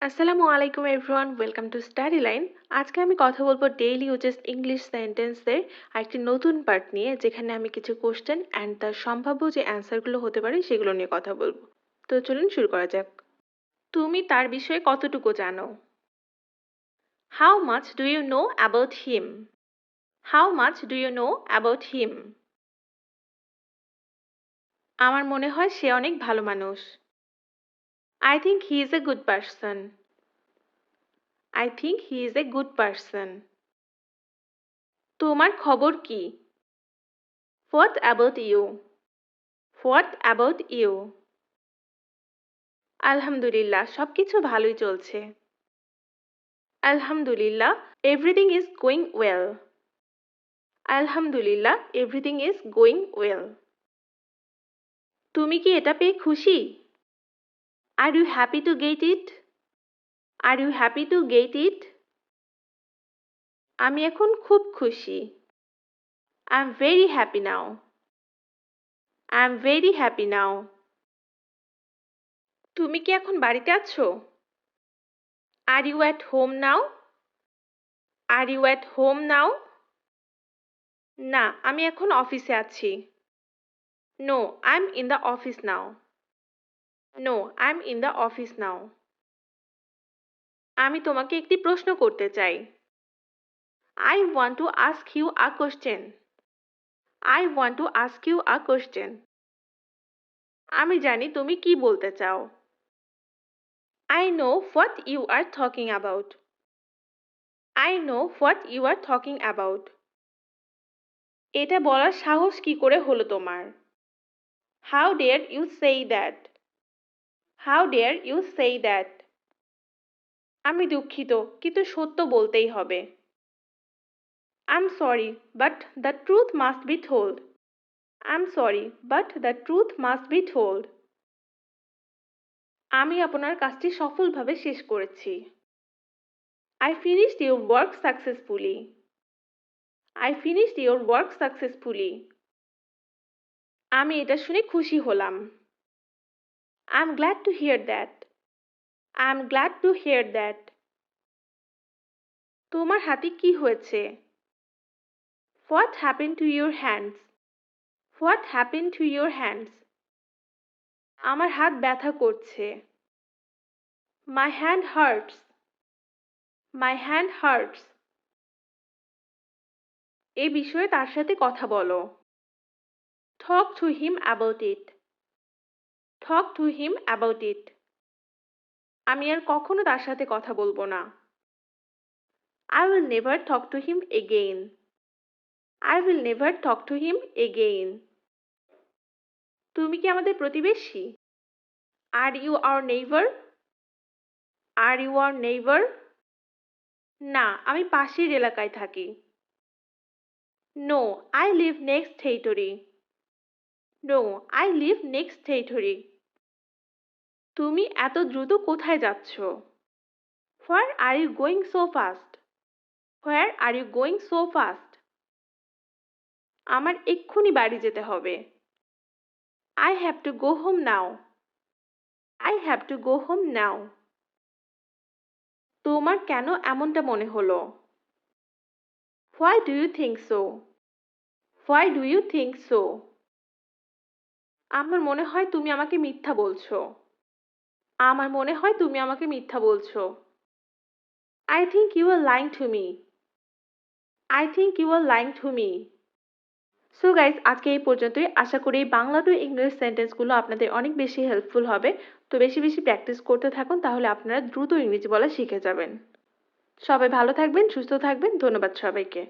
আসসালামু আলাইকুম everyone, welcome to স্টাডিলাইন। আজকে আমি কথা বলবো ডেইলি ইউজেস ইংলিশ সেন্টেন্সের আরেকটি নতুন পার্ট নিয়ে, যেখানে আমি কিছু কোশ্চেন অ্যান্ড তার সম্ভাব্য যে অ্যান্সারগুলো হতে পারে সেগুলো নিয়ে কথা বলবো। তো চলুন শুরু করা যাক। তুমি তার বিষয়ে কতটুকু জানো? How much do you know about him? How much do you know about him? আমার মনে হয় সে অনেক ভালো মানুষ। I think he is a good person. I think he is a good person. তোমার খবর কি? What about you? What about you? আলহামদুলিল্লাহ, সবকিছু ভালোই চলছে। আলহামদুলিল্লাহ, everything is going well. আলহামদুলিল্লাহ, everything is going well. তুমি কি এটা পেয়ে খুশি? Are you happy to get it? Are you happy to get it? আমি এখন খুব খুশি। I'm very happy now. I'm very happy now. তুমি কি এখন বাড়িতে আছো? Are you at home now? Are you at home now? না, আমি এখন অফিসে আছি। No, I'm in the office now. No, I'm in the office now. আমি তোমাকে একটি প্রশ্ন করতে চাই। I want to ask you a question. I want to ask you a question. আমি জানি তুমি কি বলতে চাও। I know what you are talking about. I know what you are talking about. এটা বলার সাহস কি করে হলো তোমার? How dare you say that? How dare you say that? আমি দুঃখিত, কিন্তু সত্য বলতেই হবে। I'm sorry, but the truth must be told. I'm sorry, but the truth must be told. আমি আপনার কাজটি সফলভাবে শেষ করেছি। I finished your work successfully. I finished your work successfully. আমি এটা শুনে খুশি হলাম। I'm glad to hear that. I'm glad to hear that. তোমার হাতে কি হয়েছে? What happened to your hands? What happened to your hands? আমার হাত ব্যথা করছে। My hand hurts. My hand hurts. এ বিষয়ে তার সাথে কথা বলো। Talk to him about it. Talk to him about it. আমি আর কখনো তার সাথে কথা বলবো না। I will never talk to him again. I will never talk to him again. তুমি কি আমাদের প্রতিবেশী? Are you our neighbor? Are you our neighbor? না, আমি পাশের এলাকায় থাকি। No, I live next territory. No, I live next territory. তুমি এত দ্রুত কোথায় যাচ্ছ? Where are you going so fast? Where are you going so fast? আমার এক্ষুনি বাড়ি যেতে হবে। I have to go home now. I have to go home now. তোমার কেন এমনটা মনে হলো? Why do you think so? Why do you think so? আমার মনে হয় তুমি আমাকে মিথ্যা বলছো। আমার মনে হয় তুমি আমাকে মিথ্যা বলছো। I think you are lying to me. I think you are lying to me. So guys, আজকে এই পর্যন্তই। আশা করি বাংলা টু ইংলিশ সেন্টেন্সগুলো আপনাদের অনেক বেশি হেল্পফুল হবে। তো বেশি বেশি প্র্যাকটিস করতে থাকুন, তাহলে আপনারা দ্রুত ইংরেজি বলা শিখে যাবেন। সবাই ভালো থাকবেন, সুস্থ থাকবেন। ধন্যবাদ সবাইকে।